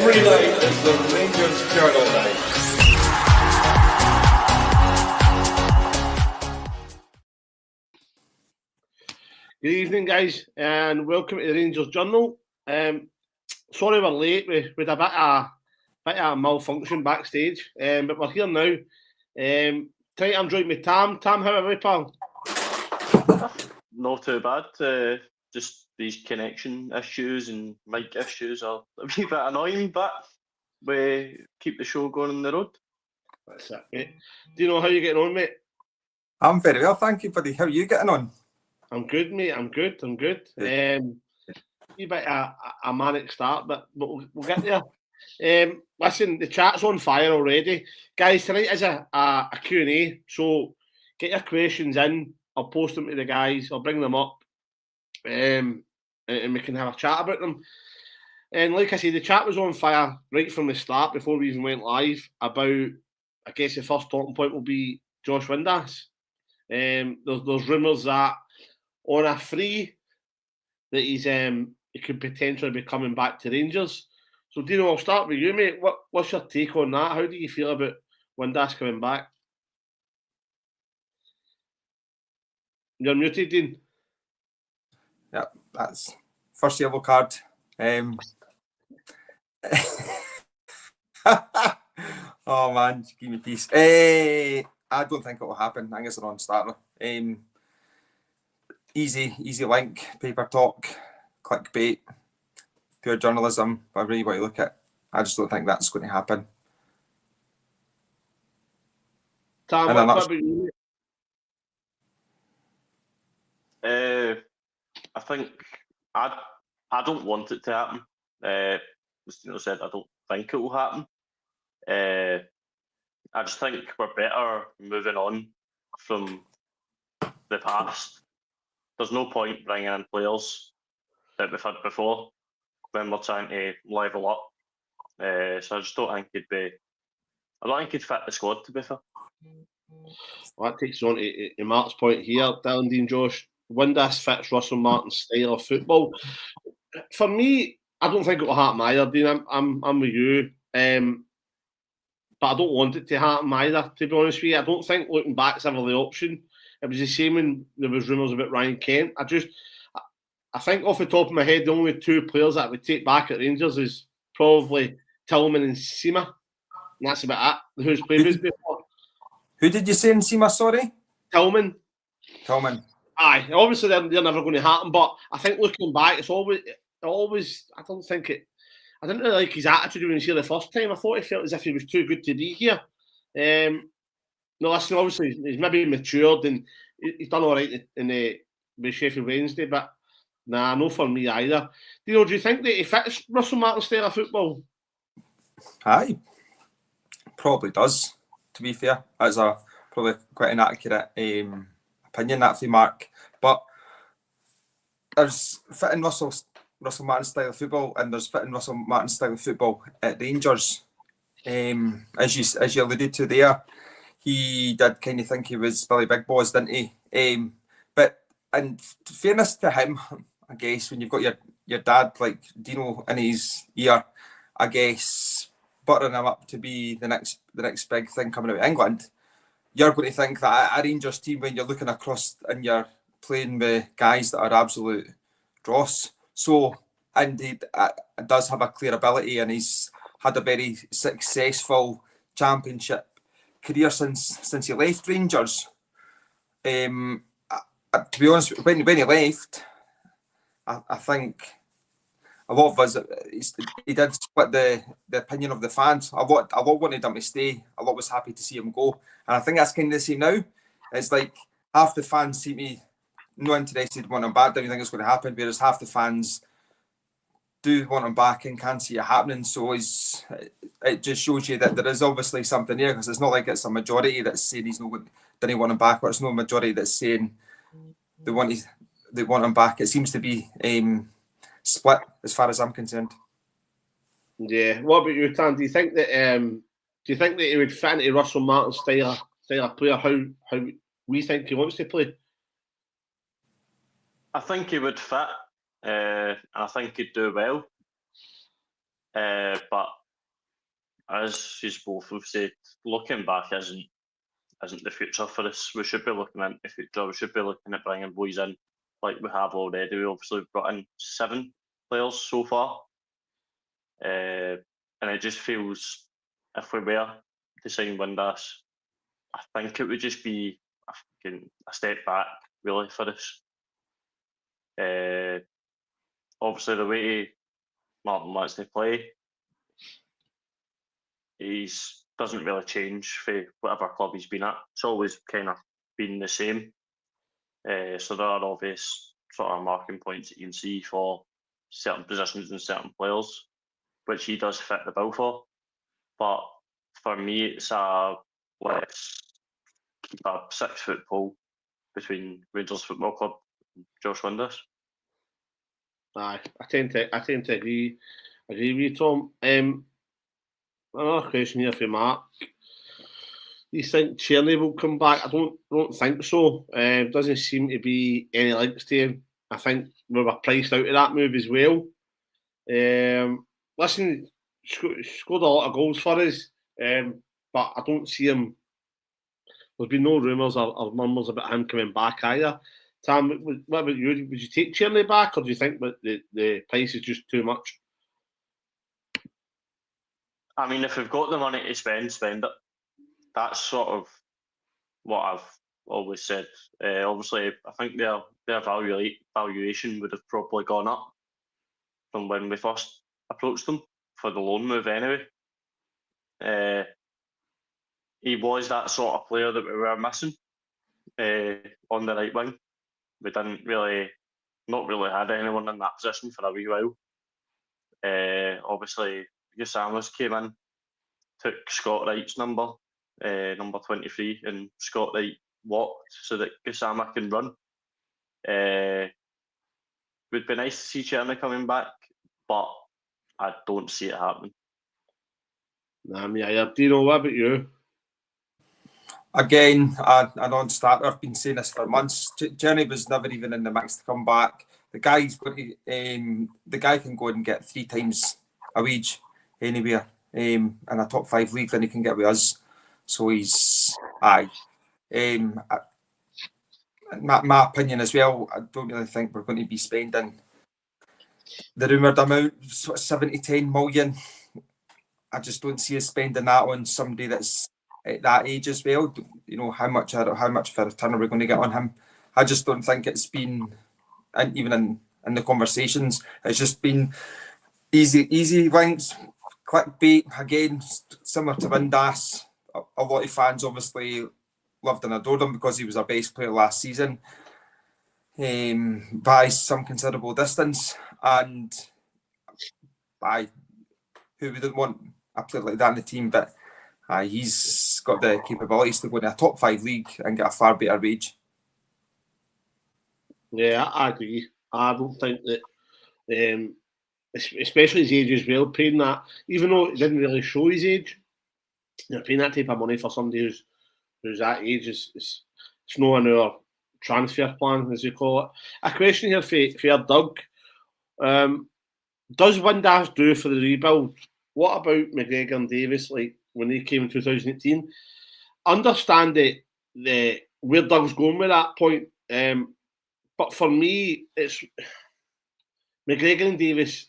Every night is the Rangers Journal night. Good evening, guys, and welcome to the Rangers Journal. Sorry we're late. We had a bit of a malfunction backstage, but we're here now. Tonight I'm joined with Tam. Tam, how are we, pal? Not too bad. Just these connection issues and mic issues are a wee bit annoying, but we keep the show going on the road. That's it, mate. Do you know how you're getting on, mate? I'm very well, thank you, buddy. How are you getting on? I'm good, mate. I'm good. A bit of a manic start, but we'll get there. Listen, the chat's on fire already. Guys, tonight is a Q&A, so get your questions in. I'll post them to the guys. I'll bring them up, and we can have a chat about them. And like I say, the chat was on fire right from the start before we even went live about, I guess the first talking point will be Josh Windass. There's rumours that on a free that he could potentially be coming back to Rangers. So Dino, I'll start with you, mate. What's your take on that? How do you feel about Windass coming back? You're muted, Dean. Yeah, that's first yellow card. Oh man, give me peace. I don't think it will happen. I think it's a non-starter. Easy link, paper talk, clickbait, pure journalism. But I really want to look at. I just don't think that's going to happen. Tam, what about you? I think I don't want it to happen. As Dino said, I don't think it will happen. I just think we're better moving on from the past. There's no point bringing in players that we've had before when we're trying to level up. So I just don't think he'd fit the squad, to be fair. Well, that takes on to Mark's point here. Dylan, Dean, Josh, Windass fits Russell Martin's style of football. For me, I don't think it will happen either, Dean. I'm with you. But I don't want it to happen either, to be honest with you. I don't think looking back is ever the option. It was the same when there was rumours about Ryan Kent. I think off the top of my head, the only two players that I would take back at Rangers is probably Tillman and Sima. And that's about it. Who's played with before. Who did you say in Sima, sorry? Tillman. Aye, obviously they're never going to happen, but I think looking back, it's always I don't think it. I didn't really like his attitude when he was here the first time. I thought he felt as if he was too good to be here. No, listen, obviously he's maybe matured and he's done all right with Sheffield Wednesday, but nah, no for me either. Do you think that he fits Russell Martin's style of football? Aye, probably does. To be fair, that's probably quite an accurate opinion, that for Mark. But there's fitting Russell Martin's style of football, and there's fitting Russell Martin's style of football at Rangers. As you alluded to there, he did kind of think he was Billy Big Boss, didn't he? But in fairness to him, I guess when you've got your dad like Dino in his ear, I guess buttering him up to be the next big thing coming out of England, you're going to think that a Rangers team, when you're looking across and you're playing with guys that are absolute dross. So, and he does have a clear ability, and he's had a very successful championship career since he left Rangers. To be honest, when he left, I think a lot of us, he did split the opinion of the fans. A lot wanted him to stay. A lot was happy to see him go. And I think that's kind of the same now. It's like half the fans seem to be no interested in wanting him back, don't think it's going to happen, whereas half the fans do want him back and can't see it happening. So it just shows you that there is obviously something there, because it's not like it's a majority that's saying didn't want him back, or it's no majority that's saying they want him back. It seems to be split as far as I'm concerned. Yeah. What about you, Tan? Do you think that he would fit into Russell Martin's style of player? How we think he wants to play? I think he would fit, and I think he'd do well. But as you both have said, looking back isn't the future for us. We should be looking into the future. We should be looking at bringing boys in like we have already. We obviously brought in 7 players so far. And it just feels, if we were to sign Windass, I think it would just be a step back, really, for us. Obviously, the way Martin wants to play, he doesn't really change for whatever club he's been at. It's always kind of been the same. So there are obvious sort of marking points that you can see for certain positions and certain players, which he does fit the bill for. But for me, it's let's keep a 6-foot pole between Rangers Football Club and Josh Windass. Aye, I tend to agree with you, Tom. Another question here for Mark. Do you think Tierney will come back? I don't think so. Doesn't seem to be any links to him. I think we were priced out of that move as well. Listen, scored a lot of goals for us, but I don't see him. There's been no rumours or murmurs about him coming back either. Tam, what about you? Would you take Tierney back, or do you think that the price is just too much? I mean, if we've got the money to spend it. That's sort of what I've always said. Obviously, I think their valuation would have probably gone up from when we first approached them for the loan move anyway. He was that sort of player that we were missing on the right wing. We didn't not really had anyone in that position for a wee while. Obviously, Gusamas came in, took Scott Wright's number 23, and Scott Wright walked so that Gusama can run. Would be nice to see Tierney coming back, but I don't see it happening. Nah, me either. Dino, what about you? Again, a non-starter. I've been saying this for months. Tierney was never even in the mix to come back. The guy's going to, the guy can go and get 3 times a wage anywhere in a top 5 league than he can get with us. So he's aye. My opinion as well. I don't really think we're going to be spending the rumoured amount, sort of 7 to 10 million. I just don't see us spending that on somebody that's at that age as well. You know, how much of a return are we going to get on him? I just don't think it's been, and even in the conversations, it's just been easy links, clickbait. Again, similar to Windass. A lot of fans obviously loved and adored him because he was our best player last season by some considerable distance, and by who wouldn't want a player like that in the team, but he's got the capabilities to go into a top 5 league and get a far better wage. Yeah, I agree. I don't think that, especially his age as well, paying that, even though it didn't really show his age, paying that type of money for somebody who's that age is it's not in our transfer plan, as you call it. A question here for Doug. Does Windass do for the rebuild? What about McGregor and Davis, like when they came in 2018? Understand where Doug's going with that point. But for me, it's McGregor and Davis.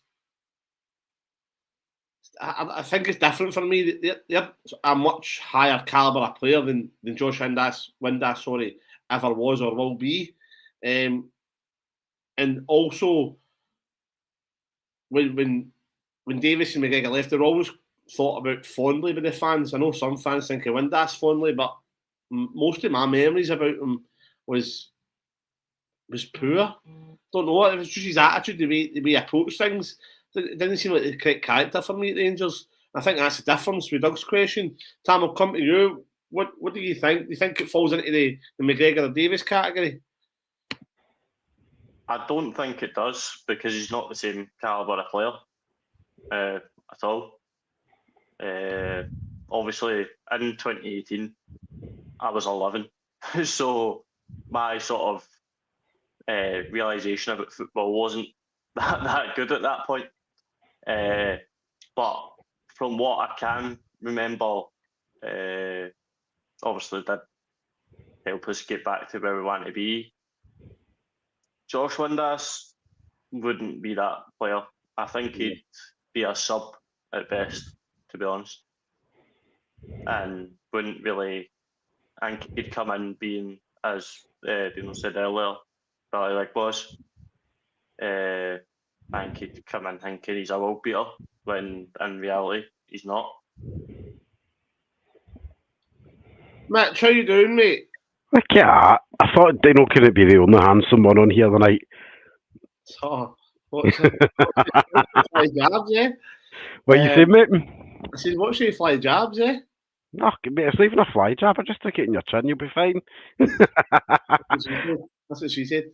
I think it's different for me. They're a much higher calibre of player than Josh Windass, ever was or will be. And also, when Davis and McGregor left, they're always thought about fondly by the fans. I know some fans think of Windass fondly, but most of my memories about him was poor. Don't know. It was just his attitude, the way he approached things. It didn't seem like the correct character for me at Rangers. I think that's the difference with Doug's question. Tam, I'll come to you. What do you think? Do you think it falls into the McGregor or Davis category? I don't think it does, because he's not the same calibre of player at all. Obviously, in 2018, I was 11, so my sort of realisation about football wasn't that good at that point. But but from what I can remember, obviously did help us get back to where we want to be. Josh Windass wouldn't be that player. I think he'd be a sub at best, to be honest, and wouldn't really. I think he'd come in being, as Dino said earlier, probably like boss. I think he'd come in thinking he's a world beater when in reality he's not. Mitch, how you doing, mate? Okay, I thought Dino couldn't be the only handsome one on here tonight. Oh, what's it? Fly jabs, eh? What you say, mate? I said, what's your fly jabs, eh? No, mate, it's not even a fly jab. I just took it in your chin. You'll be fine. That's what she said.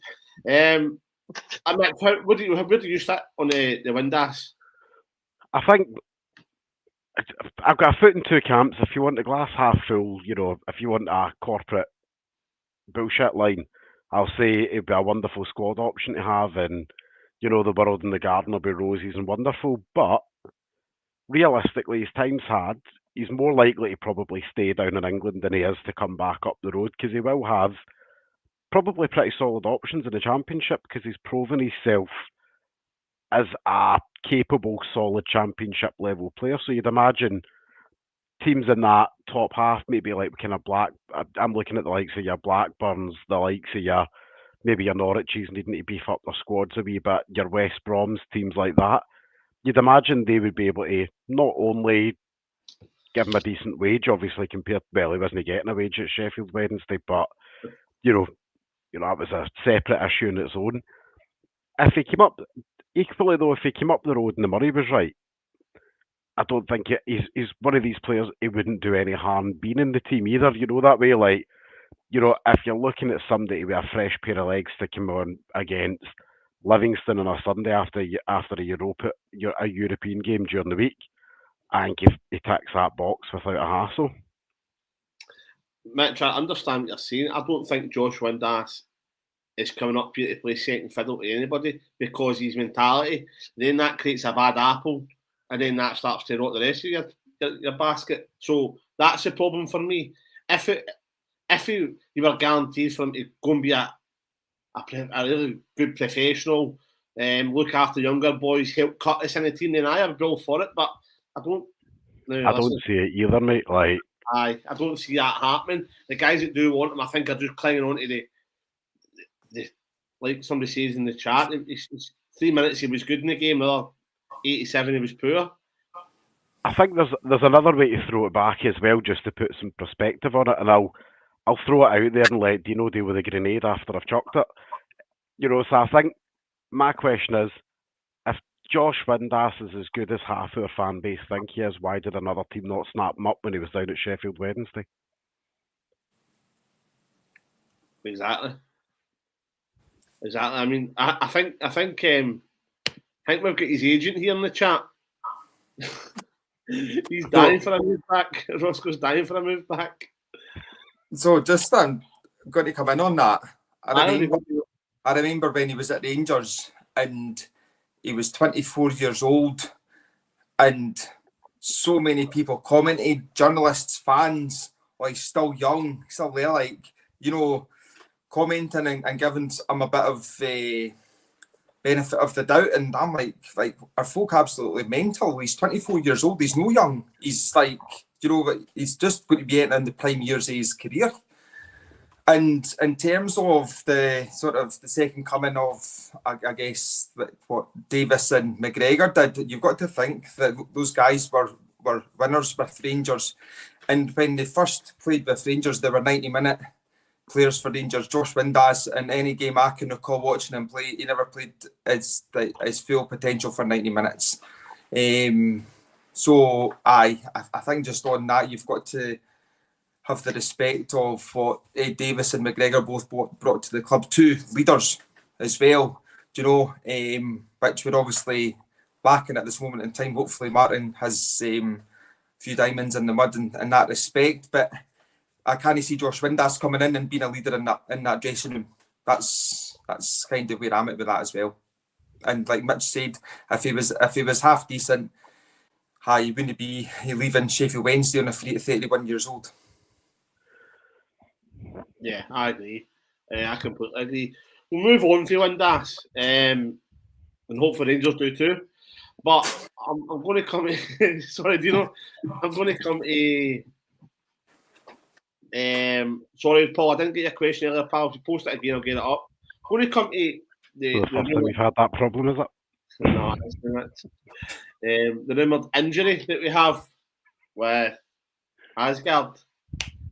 I mean, where do you sit on the Windass? I think I've got a foot in two camps. If you want the glass half full, if you want a corporate bullshit line, I'll say it'd be a wonderful squad option to have, and the world in the garden will be roses and wonderful. But realistically, his time's hard. He's more likely to probably stay down in England than he is to come back up the road, because he will have probably pretty solid options in the Championship, because he's proven himself as a capable, solid Championship level player. So you'd imagine teams in that top half, maybe like kind of I'm looking at the likes of your Blackburns, the likes of maybe your Norwiches needing to beef up their squads a wee bit, your West Broms, teams like that. You'd imagine they would be able to not only give him a decent wage, obviously he wasn't getting a wage at Sheffield Wednesday, but that was a separate issue in its own. If he came up, equally though, if he came up the road and the money was right, I don't think he's one of these players. He wouldn't do any harm being in the team either. That way, like, if you're looking at somebody with a fresh pair of legs to come on against Livingston on a Sunday after a European game during the week, I think he ticks that box without a hassle. Mitch, I understand what you're saying. I don't think Josh Windass is coming up here to play second fiddle to anybody because his mentality. Then that creates a bad apple, and then that starts to rot the rest of your basket. So that's the problem for me. If you were guaranteed for him to go and be a really good professional, look after younger boys, help cut us in the team, then I would all for it. But I don't. I don't see it either, mate. Like, I don't see that happening. The guys that do want him, I think, are just clinging on to the like somebody says in the chat. It's 3 minutes he was good in the game. Another 87 he was poor. I think there's another way to throw it back as well, just to put some perspective on it, and I'll throw it out there and let Dino deal with a grenade after I've chucked it. So I think my question is, if Josh Windass is as good as half our fan base think he is, why did another team not snap him up when he was down at Sheffield Wednesday? Exactly. I mean, I think we've got his agent here in the chat. He's dying for a move back. Roscoe's dying for a move back. So just I'm going to come in on that. I remember when he was at Rangers and he was 24 years old, and so many people commented, journalists, fans, like, he's still young, still there, like, commenting and giving him a bit of benefit of the doubt, and I'm like, are folk absolutely mental? He's 24 years old, he's no young. He's like, he's just going to be in the prime years of his career. And in terms of the sort of the second coming of, I guess, what Davis and McGregor did, you've got to think that those guys were winners with Rangers. And when they first played with Rangers, they were 90-minute players for Rangers. Josh Windass, in any game I can recall watching him play, he never played his full potential for 90 minutes. So I think just on that, you've got to have the respect of what Davis and McGregor both brought to the club. Two leaders as well, which we're obviously lacking at this moment in time. Hopefully Martin has a few diamonds in the mud in that respect, but I can't see Josh Windass coming in and being a leader in that dressing room. That's kind of where I'm at with that as well. And like Mitch said, if he was half decent, he wouldn't be leaving Sheffield Wednesday on a free at 31 years old. Yeah, I agree. I completely agree. We'll move on to Lindas, and hopefully Rangers do too. But I'm going to come to, sorry, Dino. I'm going to come to, sorry, Paul, I didn't get your question earlier, pal. If you post it again, I'll get it up. I'm going to come to So the first time we've had that problem, is it? No, it's not. The rumoured injury that we have with Asgard.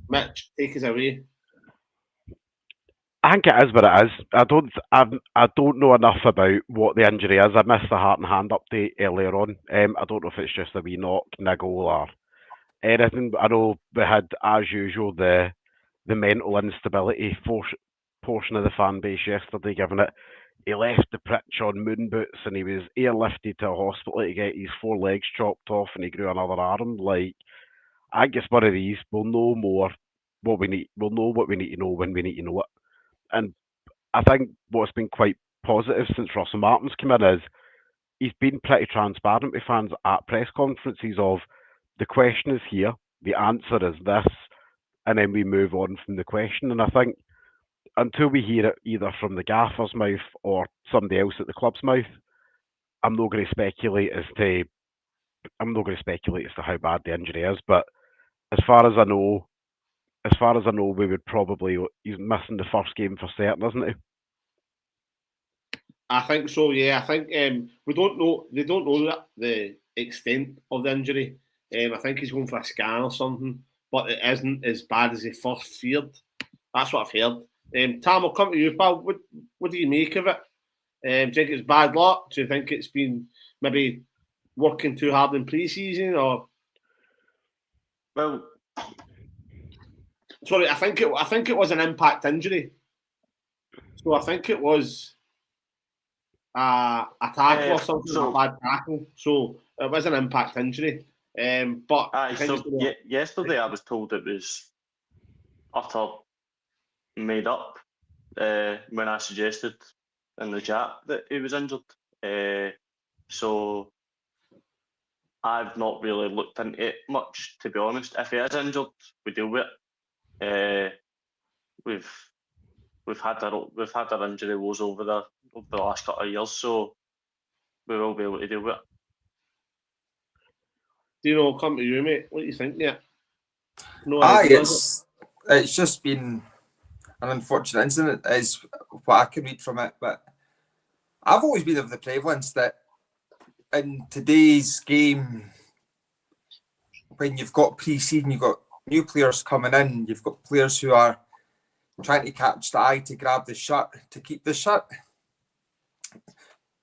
Mitch, take us away. I think it is what it is. I don't know enough about what the injury is. I missed the heart and hand update earlier on. I don't know if it's just a wee knock, niggle, or anything. But I know we had, as usual, the mental instability portion of the fan base yesterday, given it. He left the pitch on moon boots and he was airlifted to a hospital to get his 4 legs chopped off and he grew another arm. Like, I guess one of these, we'll know more what we need. We'll know what we need to know when we need to know it. And I think what's been quite positive since Russell Martin's come in is he's been pretty transparent with fans at press conferences of the question is here, the answer is this, and then we move on from the question. And I think until we hear it either from the gaffer's mouth or somebody else at the club's mouth, I'm not going to speculate as to how bad the injury is. But as far as I know, we would probably, he's missing the first game for certain, isn't he? I think so. Yeah, I think we don't know. They don't know the extent of the injury. I think he's going for a scan or something, but it isn't as bad as he first feared. That's what I've heard. Tam, I'll come to you, pal. What do you make of it? Do you think it's bad luck? Do you think it's been maybe working too hard in pre-season, or? Well, sorry, I think it was an impact injury. So I think it was a tackle or something, a bad tackle. So it was an impact injury. But yesterday I was told it was utter made up when I suggested in the chat that he was injured. So I've not really looked into it much, to be honest. If he is injured, we deal with it. We've had our injury woes over the last couple of years, so we will be able to deal with it. Dino, I'll come to you, mate. What do you think? Yeah. No, it's just been an unfortunate incident, is what I can read from it. But I've always been of the prevalence that in today's game, when you've got pre-season, you've got new players coming in, you've got players who are trying to catch the eye, to grab the shirt, to keep the shirt,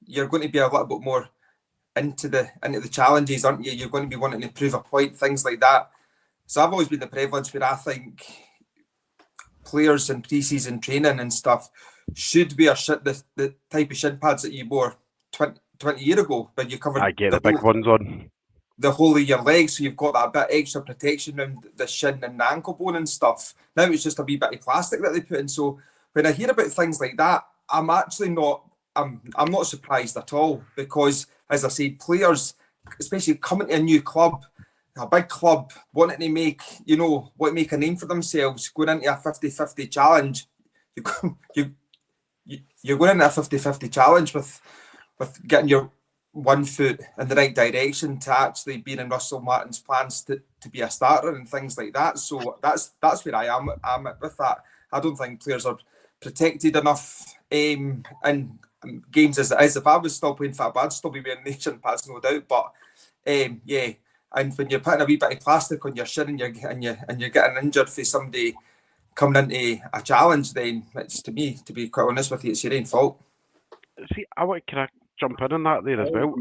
you're going to be a little bit more into the challenges, aren't you? You're going to be wanting to prove a point, things like that. So I've always been the prevalence where I think players in pre-season training and stuff should wear the type of shin pads that you wore 20 years ago, but you covered. I get the big ones on the whole of your legs, so you've got that bit extra protection around the shin and the ankle bone and stuff. Now it's just a wee bit of plastic that they put in. So when I hear about things like that, I'm actually not. I'm not surprised at all, because, as I said, players, especially coming to a new club, a big club, wanting to make a name for themselves, going into a 50-50 challenge. You're going into a 50-50 challenge with getting your one foot in the right direction to actually being in Russell Martin's plans to be a starter and things like that. So that's where I am with that. I don't think players are protected enough in games as it is. If I was still playing football, I'd still be wearing nation pads, no doubt. But yeah, and when you're putting a wee bit of plastic on your shin and you're getting injured for somebody coming into a challenge, then it's, to me, to be quite honest with you, it's your own fault. See, can I jump in on that there as well?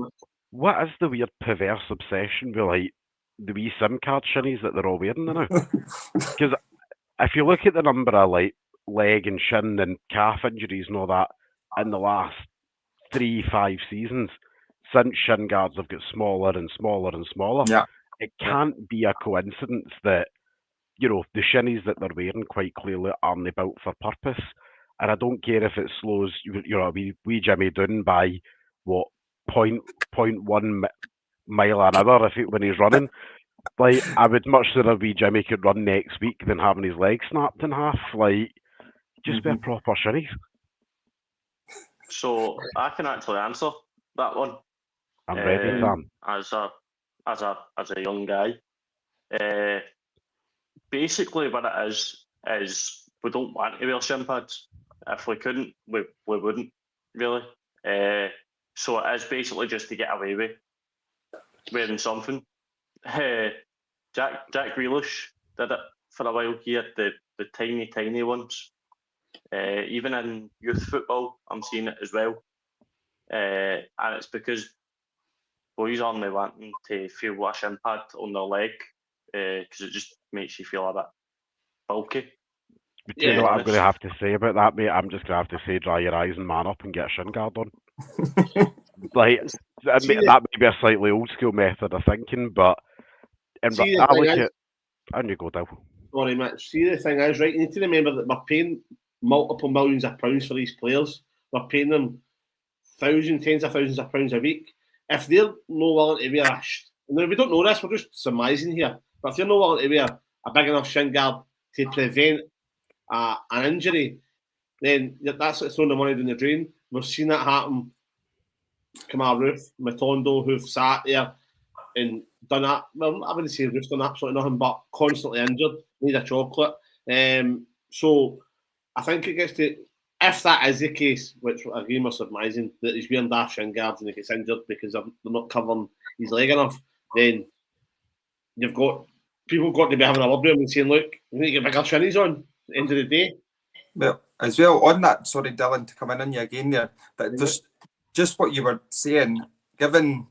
What is the weird perverse obsession with like the wee SIM card shinnies that they're all wearing now? Because if you look at the number of like leg and shin and calf injuries and all that in the last 3-5 seasons, since shin guards have got smaller and smaller and smaller, it can't be a coincidence that, you know, the shinnies that they're wearing quite clearly aren't built for purpose. And I don't care if it slows, you know, wee Jimmy down by what 0.1 mile an hour when he's running. Like, I would much sooner be Jimmy could run next week than having his leg snapped in half. Like, just be a proper shinnies. So I can actually answer that one. I'm ready, Sam. As a young guy, basically what it is we don't want to wear shin pads. If we couldn't, we wouldn't really. So it is basically just to get away with wearing something. Jack Grealish did it for a while. He had the tiny ones. Even in youth football, I'm seeing it as well. And it's because boys aren't wanting to feel a shin pad on their leg because it just makes you feel a bit bulky. But you know what I'm going to have to say about that, mate? I'm just going to have to say dry your eyes and man up and get a shin guard on. Like, that may be a slightly old school method of thinking, but I look at... And you go down. Sorry, Mitch. See, the thing is, right, you need to remember that we're paying multiple millions of pounds for these players. We're paying them tens of thousands of pounds a week. If they're not willing to wear we don't know this, we're just surmising here, but if they're not willing to wear a big enough shin guard to prevent an injury, then that's throwing the money down the drain. We've seen that happen. Kamal Roof, Matondo, who've sat there and done that. Well, I wouldn't say Roof's done absolutely nothing, but constantly injured, need a chocolate. So I think it gets to, if that is the case, which again we're surmising, that he's wearing daft shin guards and he gets injured because they're not covering his leg enough, then people got to be having a word with him and saying, look, we need to get bigger shinnies on at the end of the day. Well, as well, on that, sorry Dylan to come in on you again there, but just what you were saying, given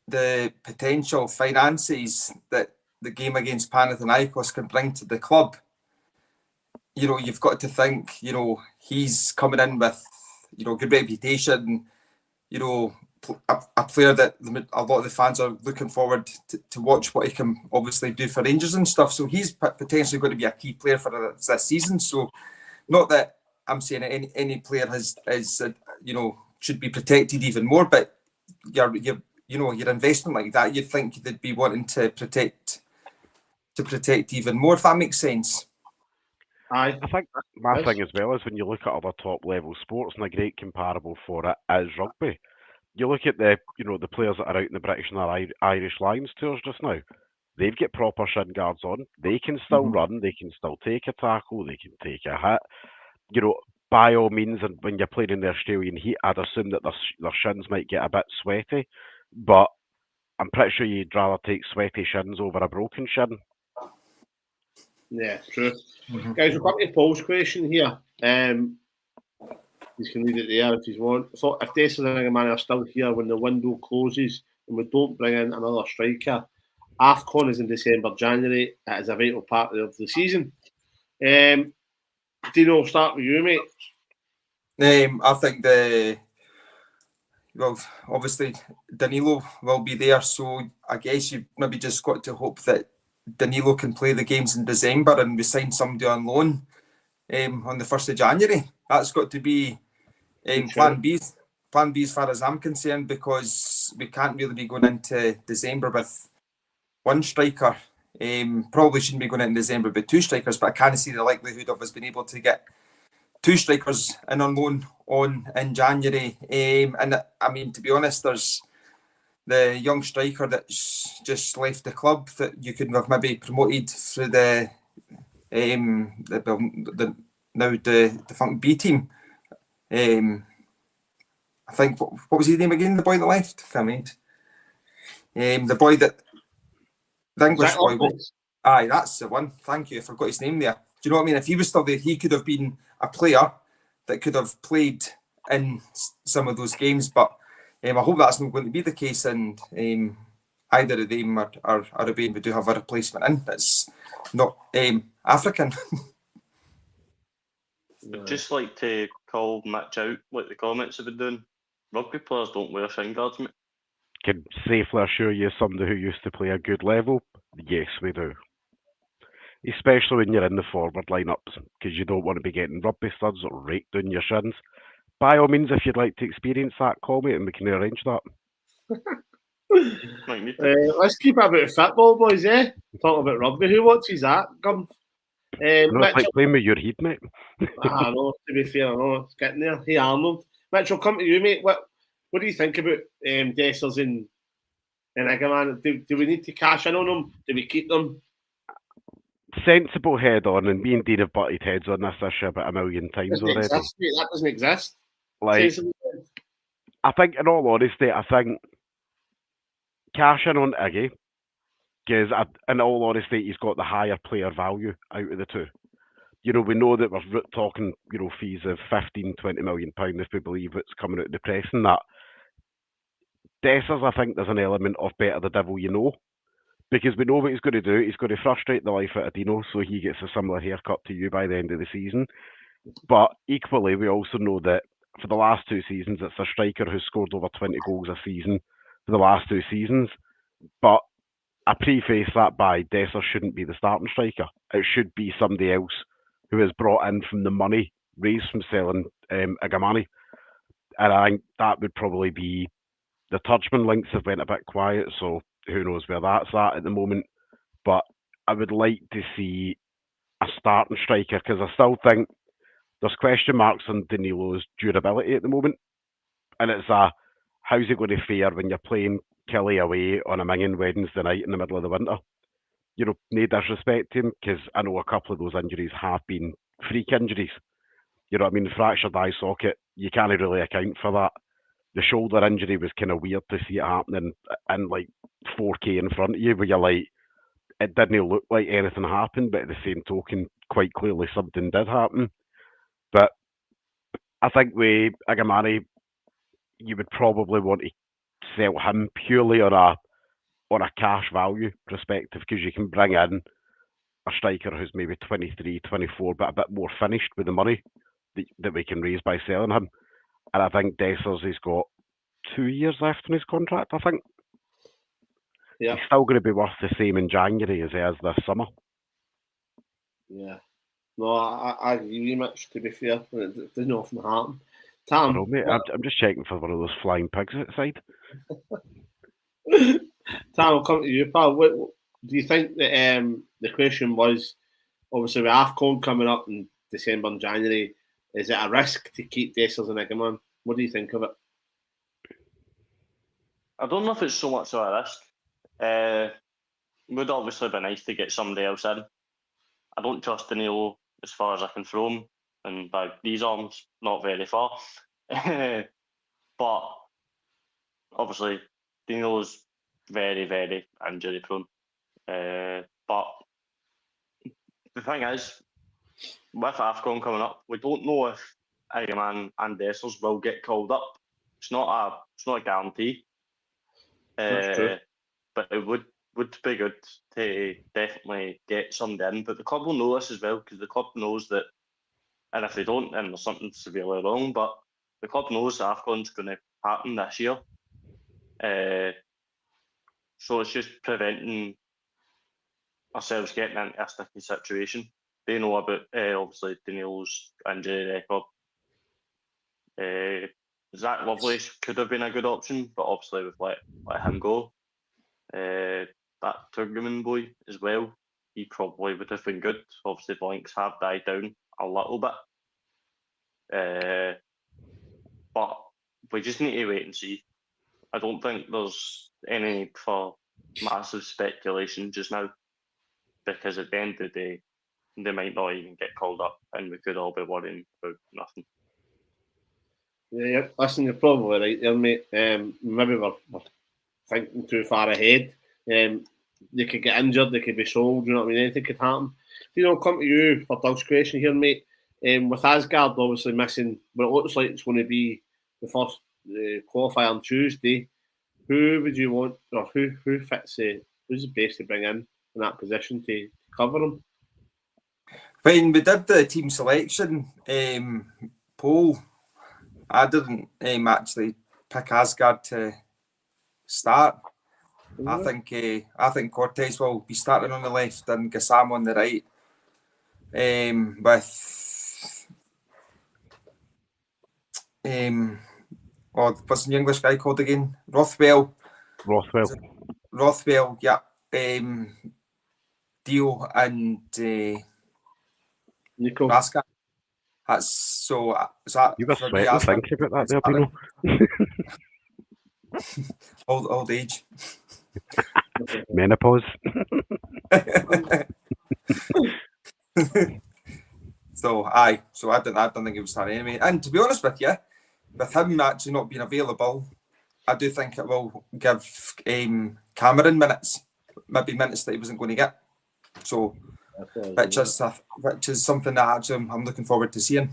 the potential finances that the game against Panathinaikos can bring to the club, you know, you've got to think, you know, he's coming in with, you know, good reputation, you know, a player that a lot of the fans are looking forward to watch what he can obviously do for Rangers and stuff. So he's potentially going to be a key player for this season. So not that I'm saying any player you know, should be protected even more, but your investment like that, you'd think they'd be wanting to protect even more, if that makes sense. I think my thing as well is when you look at other top level sports, and a great comparable for it is rugby. You look at the players that are out in the British and Irish Lions tours just now. They've got proper shin guards on. They can still run. They can still take a tackle. They can take a hit. You know, by all means, and when you're playing in the Australian heat, I'd assume that their shins might get a bit sweaty, but I'm pretty sure you'd rather take sweaty shins over a broken shin. Yeah, true. Guys, we've got to Paul's question here. You can read it there if you want. So, if Dessers and Ingemani are still here when the window closes and we don't bring in another striker, AFCON is in December, January. It is a vital part of the season. Dino, I'll start with you, mate. I think obviously Danilo will be there, so I guess you've maybe just got to hope that Danilo can play the games in December and we sign somebody on loan on the 1st of January. That's got to be plan B as far as I'm concerned, because we can't really be going into December with one striker. Probably shouldn't be going into December with two strikers, but I can't see the likelihood of us being able to get two strikers in on loan in January. And I mean, to be honest, there's the young striker that's just left the club that you could have maybe promoted through the now the defunct B team. I think what was his name again? The boy that left. The boy that the English boy. Aye, that's the one. Thank you. I forgot his name there. Do you know what I mean? If he was still there, he could have been a player that could have played in some of those games. But I hope that's not going to be the case, and either of them are away. We do have a replacement in that's not African. I'd just like to call Mitch out, like the comments have been doing. Rugby players don't wear shin guards, mate. Can safely assure you, somebody who used to play a good level, yes, we do. Especially when you're in the forward lineups, because you don't want to be getting rugby studs or raked down your shins. By all means, if you'd like to experience that, call me and we can arrange that. Might need to. Let's keep it about football, boys, eh? Talk about rugby. Who watches that? Gum. I know it's like Mitchell, playing with your heat, mate. I know, to be fair, I know, it's getting there. Hey, Arnold. Mitchell, come to you, mate. What do you think about Dessers and Igaman? Do we need to cash in on them? Do we keep them? Sensible head on, and me and Dean have butted heads on this issue about a million times Doesn't already. exist, mate. That doesn't exist. Like, Sensible. I think, in all honesty, I think cash in on Iggy, because in all honesty, he's got the higher player value out of the two. You know, we know that we're talking, you know, fees of 15, 20 million pound if we believe it's coming out of the press and that. Dessers, I think there's an element of better the devil you know, because we know what he's going to do. He's going to frustrate the life out of Dino, so he gets a similar haircut to you by the end of the season. But equally, we also know that for the last 2 seasons, it's a striker who's scored over 20 goals a season for the last 2 seasons. But I preface that by Dessers shouldn't be the starting striker. It should be somebody else who is brought in from the money raised from selling Igamani. And I think that would probably be the Tudgman links have went a bit quiet, so who knows where that's at the moment. But I would like to see a starting striker because I still think there's question marks on Danilo's durability at the moment. And it's how's he going to fare when you're playing Kelly away on a minging Wednesday night in the middle of the winter? You know, no disrespect to him, because I know a couple of those injuries have been freak injuries. You know what I mean? Fractured eye socket, you can't really account for that. The shoulder injury was kind of weird to see it happening in like 4K in front of you, where you're like, it didn't look like anything happened, but at the same token, quite clearly something did happen. But I think with Igamani, you would probably want to sell him purely on a cash value perspective, because you can bring in a striker who's maybe 23, 24, but a bit more finished with the money that we can raise by selling him. And I think Dessers, he's got 2 years left in his contract, I think. Yeah. He's still going to be worth the same in January as he is this summer. Yeah. No, I agree, Mitch, to be fair. It doesn't often happen. Tam, Know, mate, I'm just checking for one of those flying pigs outside. Tam, I'll come to you, pal. What do you think that the question was, obviously with AFCON coming up in December and January, is it a risk to keep Dessers and Igaman? What do you think of it? I don't know if it's so much of a risk. Would obviously be nice to get somebody else in. I don't trust Danilo as far as I can throw him, and by these arms, not very far. But obviously, Danilo's very, very injury prone. But the thing is, with AFCON coming up, we don't know if Igaman and Dessers will get called up. It's not a guarantee. That's true. But it would be good to definitely get somebody in. But the club will know this as well, because the club knows that, and if they don't, then there's something severely wrong. But the club knows that AFCON's going to happen this year. So it's just preventing ourselves getting into a sticky situation. They know about, obviously, Daniel's injury record. Zach Lovelace could have been a good option, but obviously we've let him go. That Turgeman boy as well, he probably would have been good. Obviously, the links have died down a little bit. But we just need to wait and see. I don't think there's any need for massive speculation just now, because at the end of the day, they might not even get called up, and we could all be worrying about nothing. Yeah, listen, you're probably right there, mate. Maybe we're thinking too far ahead. They could get injured, they could be sold, you know what I mean? Anything could happen. You know, come to you for Doug's question here, mate. With Asgard obviously missing, but it looks like it's going to be the first qualifier on Tuesday. Who would you want, or who fits who's the best to bring in that position to cover him? When we did the team selection poll, I didn't actually pick Asgard to start. I think Cortez will be starting on the left and Gassam on the right. What's the English guy called again? Rothwell Rothwell, yeah. Dio and Nico. Raska. That's so. That you were for me, sweating that's thinking about that there, Dino. old age. Menopause. So I don't think it was that anyway. And to be honest with you, with him actually not being available, I do think it will give Cameron minutes, maybe minutes that he wasn't going to get. So, which is something that actually I'm looking forward to seeing.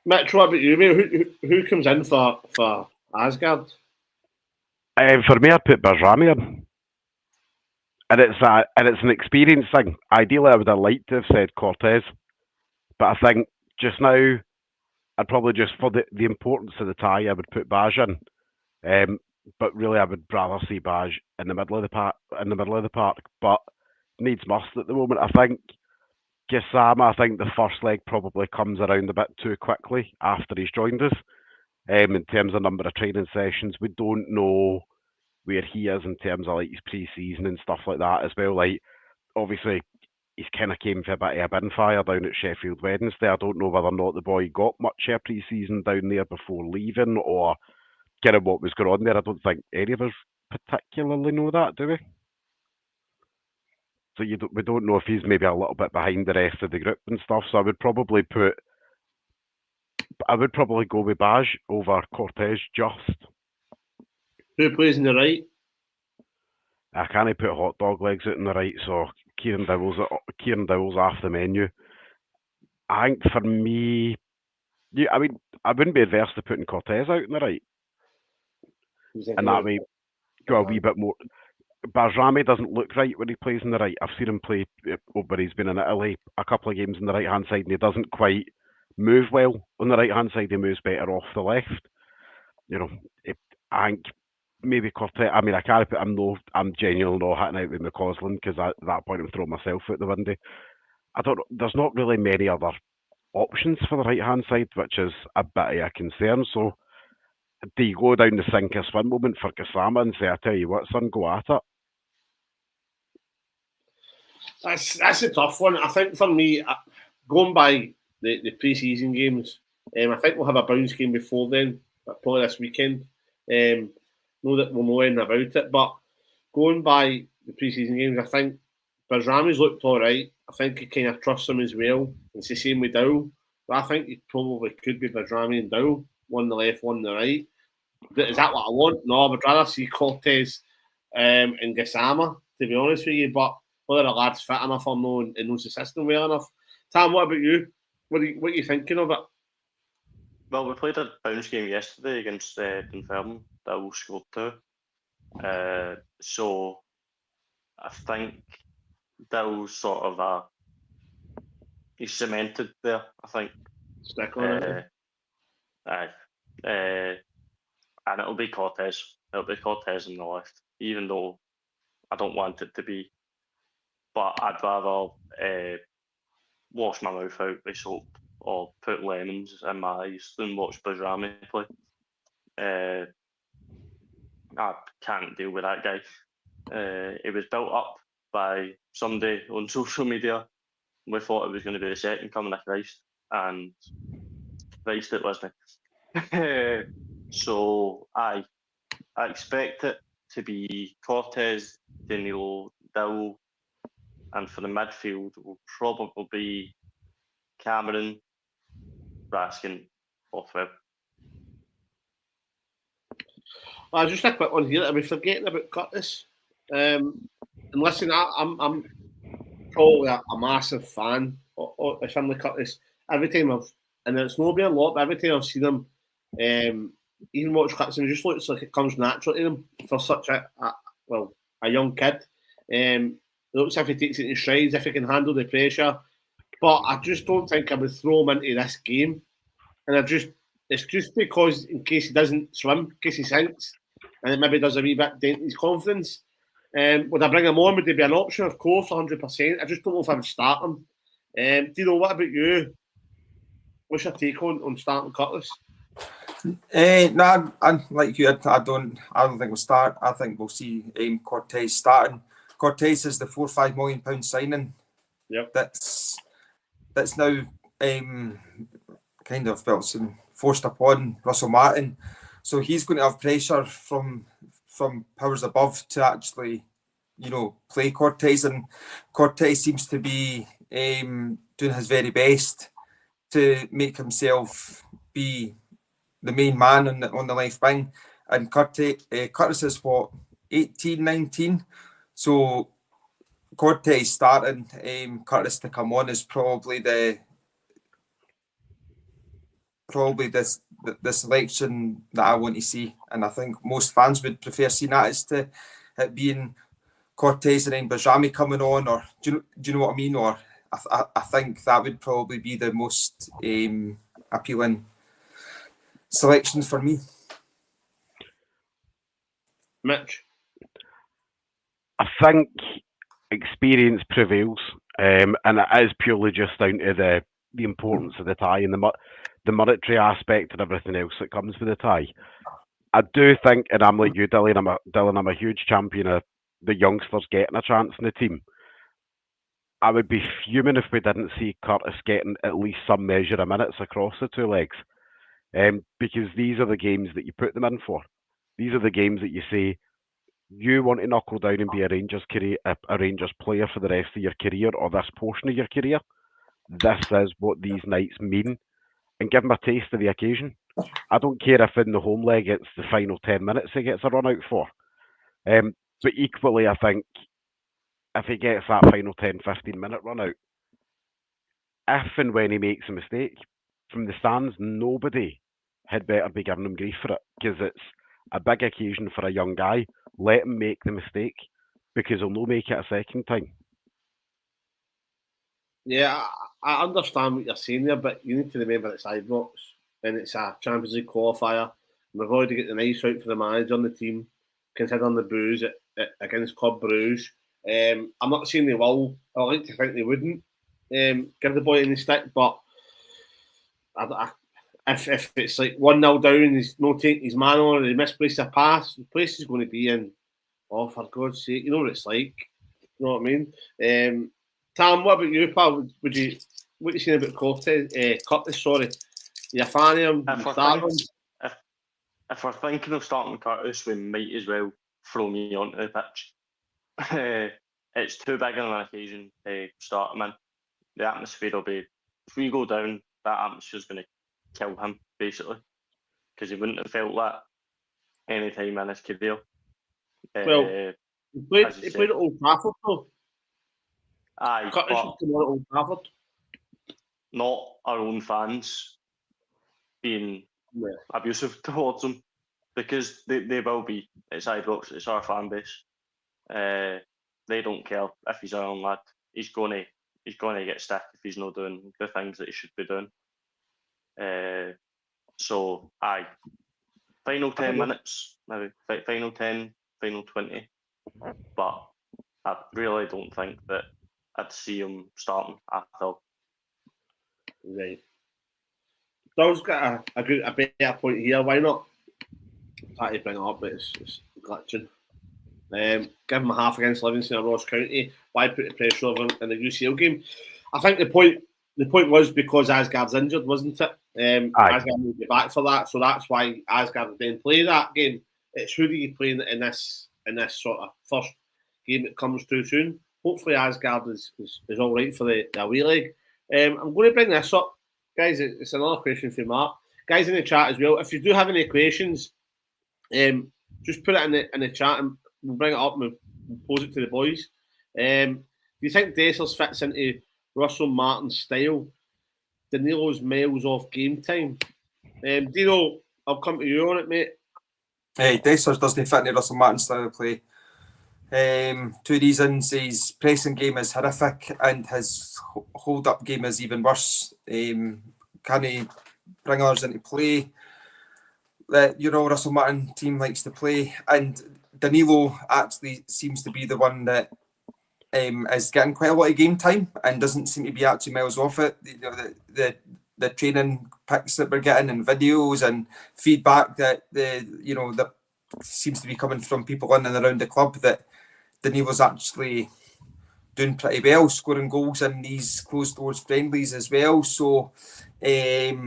Mitch, what about you, mate? Who comes in for Asgard? For me, I put Bajrami in. And it's an experience thing. Ideally, I would have liked to have said Cortez, but I think just now, I'd probably just for the importance of the tie, I would put Baj in. But really, I would rather see Baj in the middle of the park. But needs must at the moment. I think Gisama. I think the first leg probably comes around a bit too quickly after he's joined us. In terms of number of training sessions, we don't know where he is in terms of like his pre-season and stuff like that as well. Like obviously he's kind of came for a bit of a bin fire down at Sheffield Wednesday. I don't know whether or not the boy got much pre-season down there before leaving or kind of what was going on there. I don't think any of us particularly know that, do we? So we don't know if he's maybe a little bit behind the rest of the group and stuff. So I would probably go with Baj over Cortez just. Who plays in the right? I can't put hot dog legs out on the right, so Kieran Dowell's off the menu. I think for me, yeah, I mean, I wouldn't be adverse to putting Cortez out on the right, and that way go a wee bit more. Bajrami doesn't look right when he plays on the right. I've seen him play where he's been in Italy a couple of games on the right hand side, and he doesn't quite move well on the right hand side. He moves better off the left. You know, I think maybe Cortez. I mean, I can't put. I'm genuinely not hitting out with McCausland because at that point I'm throwing myself out the window. I don't. There's not really many other options for the right hand side, which is a bit of a concern. So, do you go down the sink or swim moment for Gisama and say, "I tell you what, son, go at it"? That's a tough one. I think for me, going by the pre-season games, I think we'll have a Browns game before then, probably this weekend. Know that we'll know anything about it, but going by the pre-season games, I think Bajrami's looked all right. I think he kind of trusts him as well. It's the same with Dowell, but I think it probably could be Bajrami and Dowell, one the left, one the right. Is that what I want? No, I would rather see Cortez and Gisama, to be honest with you, but whether the lad's fit enough or no and knows the system well enough. Tam, what about you? What are you thinking of it? Well, we played a bounce game yesterday against Dunfermline. Dowell scored 2. So I think Dowell's sort of he's cemented there, I think. Stick on it. And it'll be Cortez. It'll be Cortez in the left, even though I don't want it to be. But I'd rather wash my mouth out with soap or put lemons in my eyes than watch Bajrami play. I can't deal with that guy. It was built up by somebody on social media. We thought it was going to be the second coming of Christ, and Christ it wasn't. So I expect it to be Cortez, Danilo, Dowell, and for the midfield will probably be Cameron, Raskin, Rothwell. Just a quick one here. Are we forgetting about Curtis? And listen, I'm probably a massive fan of Finlay Curtis. Every time and it's not been a lot, but every time I've seen him, even watch clips, and it just looks like it comes natural to him for such a young kid. It looks like he takes it in strides, if he can handle the pressure. But I just don't think I would throw him into this game. And it's just because in case he doesn't swim, in case he sinks, and it maybe does a wee bit dent his confidence. Would I bring him on? Would there be an option? Of course, 100%. I just don't know if I would start him. Do you know, what about you? What's your take on starting Curtis? No, I'm like you. I don't think we'll start. I think we'll see Cortez starting. Cortez is the £4-5 million signing. Yep. That's now kind of forced upon Russell Martin. So he's going to have pressure from powers above to actually, play Cortez, and Cortez seems to be doing his very best to make himself be the main man on the left wing. And Curtis is what, 18, 19? So Cortez starting, Curtis to come on is probably the selection that I want to see, and I think most fans would prefer seeing that as to it being Cortez and then Bajami coming on, or do you know what I mean? Or I think that would probably be the most appealing selection for me. Mitch? I think experience prevails, and it is purely just down to the importance of the tie and the monetary aspect and everything else that comes with the tie. I do think, and I'm like you, Dylan, I'm a huge champion of the youngsters getting a chance in the team. I would be fuming if we didn't see Curtis getting at least some measure of minutes across the two legs, because these are the games that you put them in for. These are the games that you say, you want to knuckle down and be a Rangers player for the rest of your career, or this portion of your career. This is what these nights mean, and give him a taste of the occasion. I don't care if in the home leg it's the final 10 minutes he gets a run out for. But equally, I think if he gets that final 10-15 minute run out, if and when he makes a mistake, from the stands, nobody had better be giving him grief for it, because it's a big occasion for a young guy. Let him make the mistake, because he'll not make it a second time. Yeah, I understand what you're saying there, but you need to remember it's Ibrox and it's a Champions League qualifier. We've already got the nice out for the manager on the team, considering the boos against Club Bruges. I'm not saying they will. I like to think they wouldn't give the boy any stick, but if it's like 1-0 down, he's no taking his man on, and he misplaces a pass, the place is going to be in. Oh, for God's sake, you know what it's like. You know what I mean? Tam, what about you, pal? What you saying about Curtis? Sorry, you a fan of him? If we're thinking of starting Curtis, we might as well throw me onto the pitch. It's too big an occasion to start him in. The atmosphere will be, if we go down, that atmosphere is going to kill him, basically, because he wouldn't have felt that any time in his career. Well, he played at Old Trafford, though. Aye, Curtis but was at Old Trafford. Not our own fans being abusive towards him, because they will be. It's Ibrox, it's our fan base. They don't care if he's a young lad. He's going to get stick if he's not doing the things that he should be doing. So, aye. Final 10 minutes, maybe. Final 10, final 20. But I really don't think that I'd see him starting at all. Right. Doug's got a better point here. Why not? I'm trying to bring it up, but it's glitching. Give him a half against Livingston and Ross County. Why put the pressure on him in the UCL game? I think the point was because Asgard's injured, wasn't it? Asgard will be back for that, so that's why Asgard didn't play that game. It's who do you play in this sort of first game that comes too soon. Hopefully Asgard is all right for the away leg. I'm going to bring this up, guys. It's another question for Mark. Guys in the chat as well. If you do have any questions, just put it in the chat and we'll bring it up and we'll pose it to the boys. Do you think Dessers fits into Russell Martin's style? Danilo's miles off game time. Dino, I'll come to you on it, mate. Hey, Dessers doesn't fit into Russell Martin's style of play. 2 reasons: his pressing game is horrific and his hold-up game is even worse. Can he bring others into play that Russell Martin team likes to play? And Danilo actually seems to be the one that is getting quite a lot of game time and doesn't seem to be actually miles off it. the training pics that we're getting and videos and feedback that that seems to be coming from people in and around the club, that Danilo's actually doing pretty well, scoring goals in these closed doors friendlies as well. So I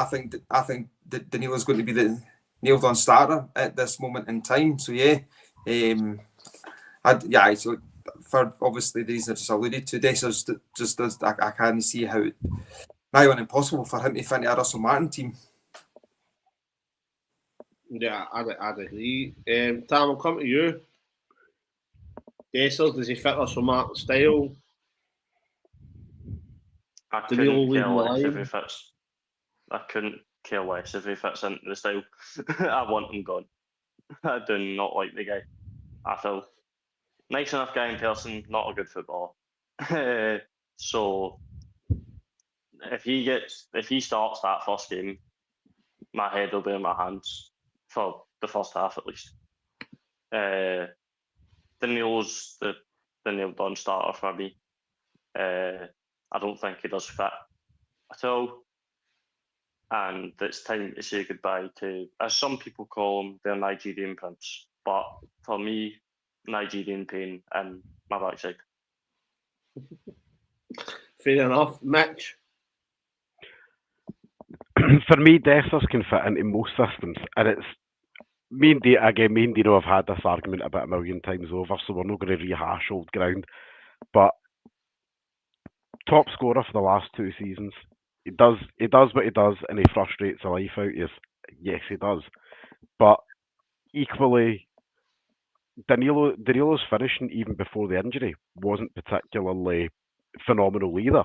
think that Danilo's going to be the nailed on starter at this moment in time. So so for obviously the reasons I just alluded to, Dessers just does. I can't see how nigh on impossible for him to fit into a Russell Martin team. Yeah, I'd agree. Tam, I'll come to you. Dessers, does he fit Russell Martin's style? I Danilo couldn't care leading the less if line? he fits. I couldn't care less if he fits into the style. I want him gone. I do not like the guy at all. Nice enough guy in person, not a good footballer. So if he starts that first game, my head will be in my hands for the first half at least. Danilo's the nailed on starter for me. I don't think he does fit at all. And it's time to say goodbye to, as some people call him, their Nigerian prince. But for me, Nigerian pain and my backside. Fair enough. Mitch? For me, Dessers can fit into most systems, and it's me and Dino have had this argument about a million times over, so we're not going to rehash old ground. But top scorer for the last 2 seasons, he does what he does, and he frustrates the life out of you. Yes, he does. But equally, Danilo's finishing even before the injury wasn't particularly phenomenal either.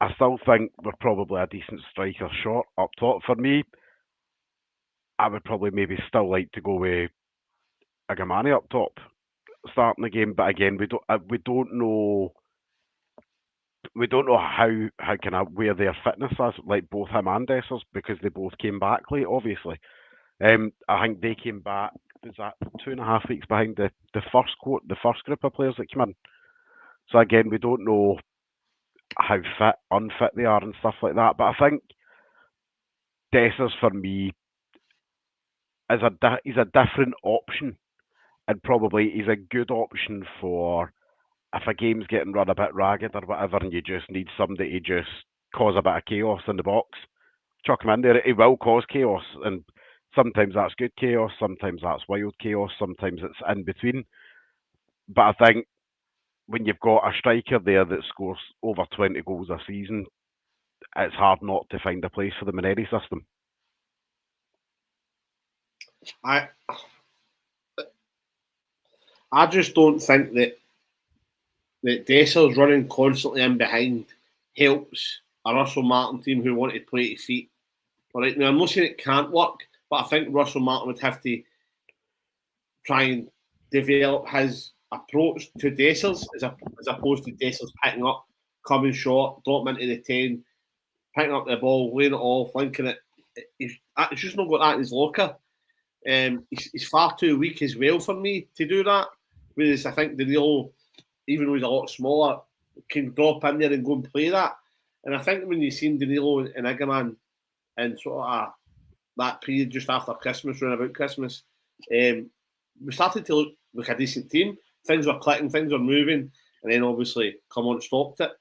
I still think we're probably a decent striker short up top. For me, I would probably maybe still like to go with Agamani up top, starting the game. But again, we don't know how where their fitness is, like both him and Dessers, because they both came back late. Obviously, I think they came back. Was that 2.5 weeks behind the first group of players that came in? So again, we don't know how fit, unfit they are and stuff like that. But I think Dessers for me he's a different option, and probably he's a good option for if a game's getting run a bit ragged or whatever, and you just need somebody to just cause a bit of chaos in the box. Chuck him in there. He will cause chaos, and sometimes that's good chaos, sometimes that's wild chaos, sometimes it's in between. But I think when you've got a striker there that scores over 20 goals a season, it's hard not to find a place for them in any system. I just don't think that Dessers running constantly in behind helps a Russell Martin team who want to play to feet. All right, now I'm not saying it can't work, but I think Russell Martin would have to try and develop his approach to Dessers as opposed to Dessers picking up, coming short, dropping into the 10, picking up the ball, laying it off, linking it. He's just not got that in his locker. He's far too weak as well for me to do that. Whereas I think Danilo, even though he's a lot smaller, can drop in there and go and play that. And I think when you've seen Danilo and Igaman in sort of that period just after Christmas, round about Christmas, we started to look like a decent team. Things were clicking, things were moving, and then obviously come on stopped it.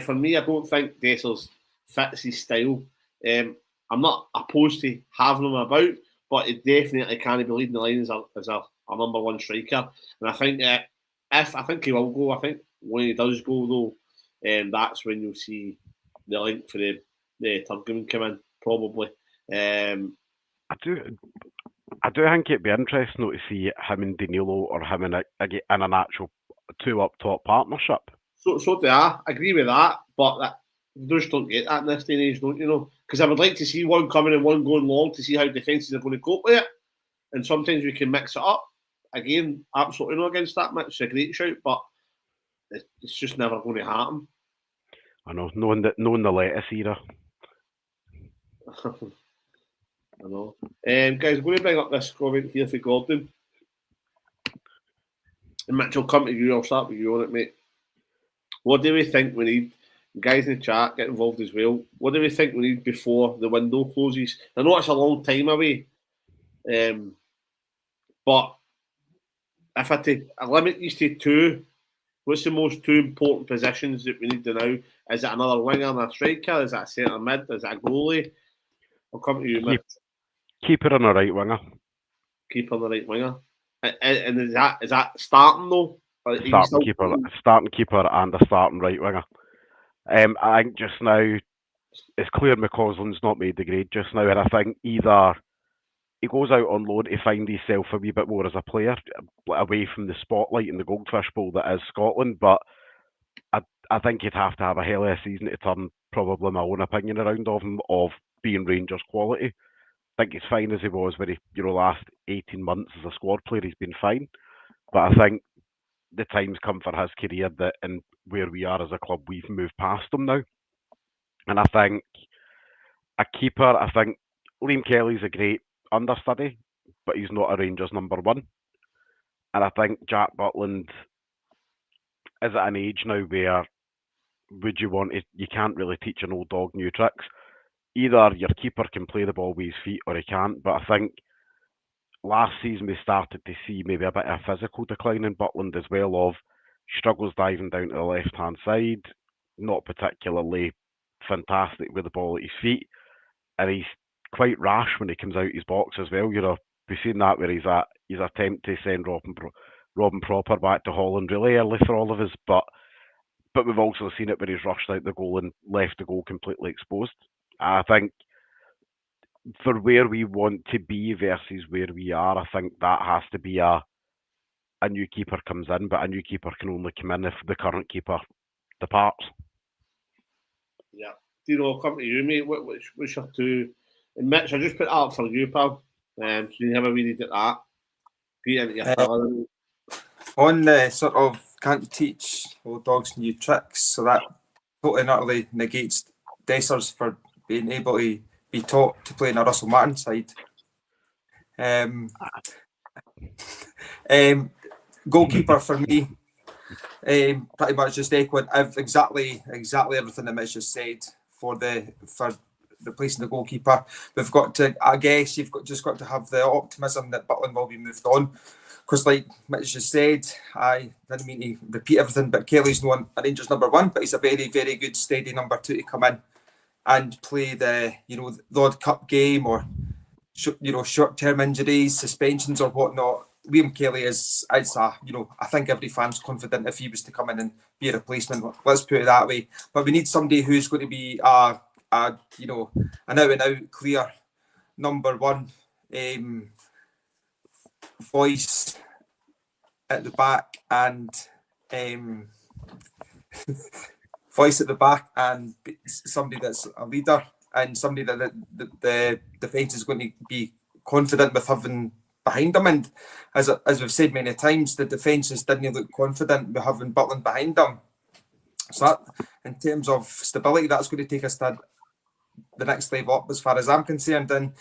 For me, I don't think Dessers fits his style. I'm not opposed to having him about, but it definitely can't be leading the line as a number one striker. And I think I think he will go. I think when he does go though, that's when you'll see the link for the Turgeman come in probably. I do think it'd be interesting to see him and Danilo or him in an actual 2 up top partnership. So do I agree with that, but you just don't get that in this day and age, don't you know? Because I would like to see one coming and one going long to see how defences are going to cope with it. And sometimes we can mix it up. Again, absolutely not against that. It's a great shout, but it's just never going to happen. I know, knowing the lettuce era. I know. Guys, I'm going to bring up this comment here for Gordon. And Mitch, I'll come to you. I'll start with you on it, mate. What do we think we need? Guys in the chat, get involved as well. What do we think we need before the window closes? I know it's a long time away, but if I take a limit these to two, what's the most two important positions that we need to know? Is it another winger and a striker? Is it a centre mid? Is it a goalie? I'll come to you, Mitch. Keeper and a right winger. Keeper and the right winger. And is that starting though? Starting keeper and a starting right winger. I think just now it's clear McCausland's not made the grade just now, and I think either he goes out on loan to find himself a wee bit more as a player, away from the spotlight and the goldfish bowl that is Scotland, but I think he'd have to have a hell of a season to turn probably my own opinion around of him of being Rangers quality. I think he's fine as he was when he, last 18 months as a squad player, he's been fine. But I think the time's come for his career that, and where we are as a club, we've moved past him now. And I think a keeper, I think Liam Kelly's a great understudy, but he's not a Rangers number one. And I think Jack Butland is at an age now where you can't really teach an old dog new tricks. Either your keeper can play the ball with his feet or he can't. But I think last season we started to see maybe a bit of a physical decline in Butland as well, of struggles diving down to the left-hand side, not particularly fantastic with the ball at his feet, and he's quite rash when he comes out his box as well. We've seen that where his attempt to send Robin Proper back to Holland really early for all of us, but we've also seen it where he's rushed out the goal and left the goal completely exposed. I think for where we want to be versus where we are, I think that has to be a new keeper comes in, but a new keeper can only come in if the current keeper departs. Yeah. I'll come to you, mate. What's your two? And Mitch, I just put that up for you, pal. So you have a wee read at that. Get into your fella. On the sort of can't teach old dogs new tricks, so that totally and utterly negates Dessers for being able to be taught to play in a Russell Martin side. Goalkeeper for me, pretty much just echoing exactly everything that Mitch just said for replacing the goalkeeper. We've got to, I guess, you've got to have the optimism that Butland will be moved on. Because, like Mitch just said, I didn't mean to repeat everything, but Kelly's not a Rangers number one, but he's a very, very good, steady number two to come in and play the odd cup game or short-term injuries, suspensions or whatnot. Liam Kelly is I think every fan's confident if he was to come in and be a replacement. Let's put it that way. But we need somebody who's going to be an out-and-out clear number one voice at the back and somebody that's a leader and somebody that the defence is going to be confident with having behind them. And as we've said many times, the defences didn't look confident with having Butland behind them. So that, in terms of stability, that's going to take us to the next level up as far as I'm concerned. And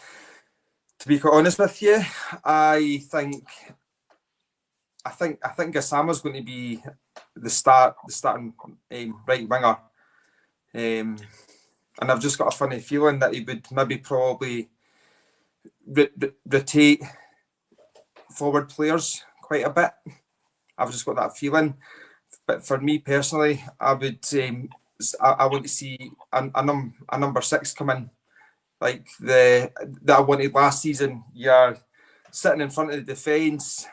to be quite honest with you, I think Gassama's going to be the starting right winger, and I've just got a funny feeling that he would maybe probably rotate forward players quite a bit. I've just got that feeling. But for me personally, I would I want to see a number 6 come in, like that I wanted last season. You're sitting in front of the defence,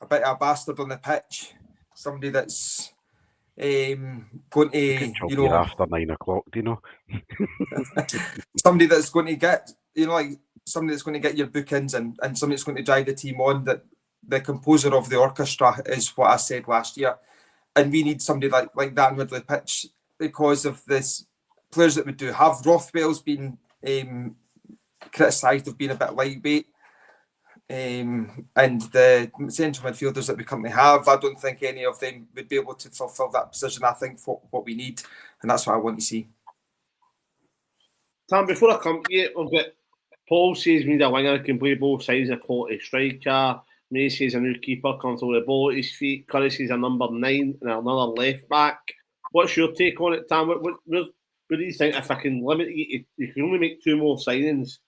a bit of a bastard on the pitch, somebody that's going to after 9 o'clock, do you know? somebody that's going to get somebody that's going to get your bookings and somebody that's going to drive the team on. That the composer of the orchestra is what I said last year, and we need somebody like that in the middle of the pitch because of this players that we do have. Rothwell's been criticised of being a bit lightweight. And the central midfielders that we currently have, I don't think any of them would be able to fulfil that position. I think for what we need, and that's what I want to see. Tom, before I come to you, Paul says we need a winger who can play both sides, a quality striker. Macy's a new keeper, comfortable with the ball at his feet. Curry's a number 9 and another left back. What's your take on it, Tam? What do you think? If I can limit you can only make 2 more signings.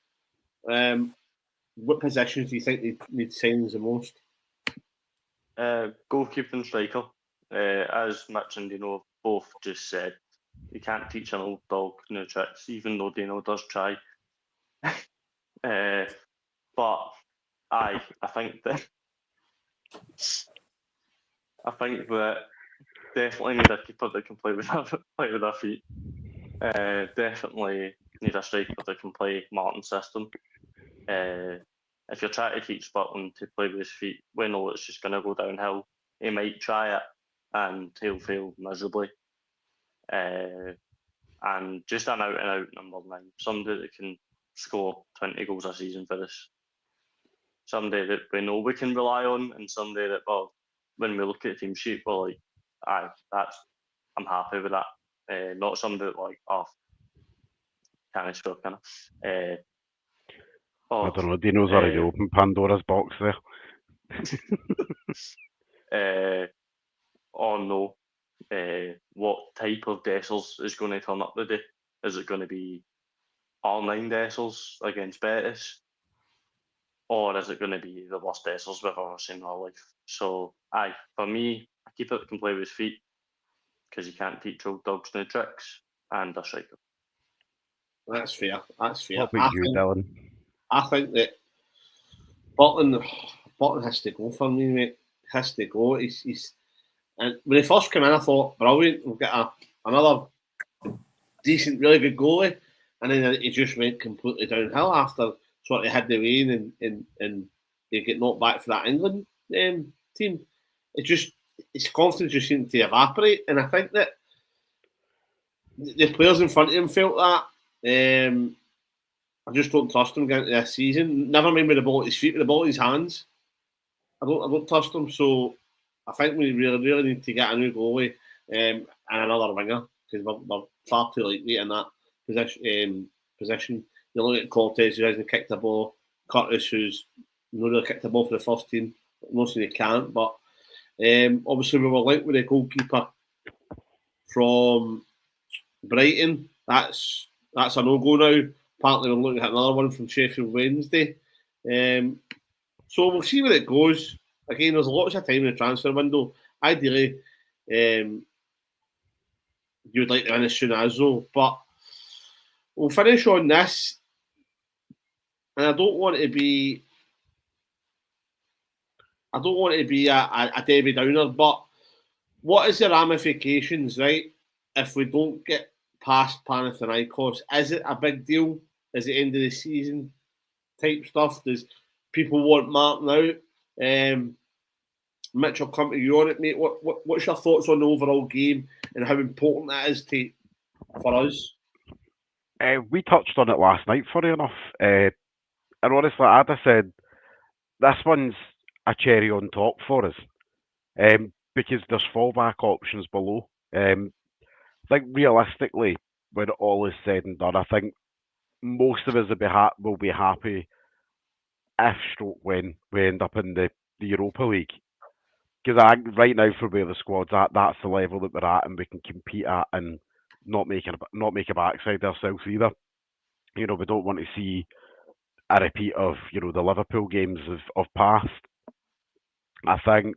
What positions do you think they need signings the most? Goalkeeper and striker. As Mitch and Dino both just said, you can't teach an old dog new tricks, even though Dino does try. But I think that definitely need a keeper that can play with their feet. Definitely need a striker that can play Martin's system. If you're trying to teach Butland to play with his feet, we know it's just going to go downhill. He might try it and he'll fail miserably. And just an out-and-out number 9, somebody that can score 20 goals a season for us. Somebody that we know we can rely on, and somebody that, well, when we look at the team sheet, we're like, I'm happy with that. Not somebody that like, can I score, can I? I don't know, Dino's already opened Pandora's box there. No. What type of Dessels is going to turn up today? Is it going to be all 9 Dessels against Betis? Or is it going to be the worst Dessels we've ever seen in our life? So, for me, a keeper that can play with his feet, because you can't teach old dogs new tricks, and a striker. That's fair. What about you, Dylan? I think that Butland has to go for me, mate. Has to go. He's and when he first came in, I thought, brilliant, we'll get another decent, really good goalie, and then he just went completely downhill after sort of had the rain and they get knocked back for that England team. His confidence just seemed to evaporate, and I think that the players in front of him felt that. I just don't trust him going into this season. Never mind with the ball at his feet, with the ball in his hands. I don't trust him. So I think we really need to get a new goalie and another winger, because we're far too lightweight in that position. You look at Cortez, who hasn't kicked the ball. Curtis, who's not really kicked the ball for the first team. Mostly they can't. But obviously we were linked with the goalkeeper from Brighton. That's a no-go now. Apparently, we're looking at another one from Sheffield Wednesday. So we'll see where it goes. Again, there's lots of time in the transfer window. Ideally, you would like to win as soon as though. But we'll finish on this. And I don't want to be a Debbie Downer, but what is the ramifications, right, if we don't get past Panathinaikos? Is it a big deal? Is it end of the season type stuff? Does people want Martin out? Mitch, I'll come to you on it, mate. What's your thoughts on the overall game and how important that is for us? We touched on it last night, funny enough. And honestly, I'd have said this one's a cherry on top for us, because there's fallback options below. I think realistically, when all is said and done, I think most of us will be happy if when we end up in the Europa League. Because right now, for where the squad's at, that's the level that we're at, and we can compete at, and not make a backside ourselves either. We don't want to see a repeat of the Liverpool games of past. I think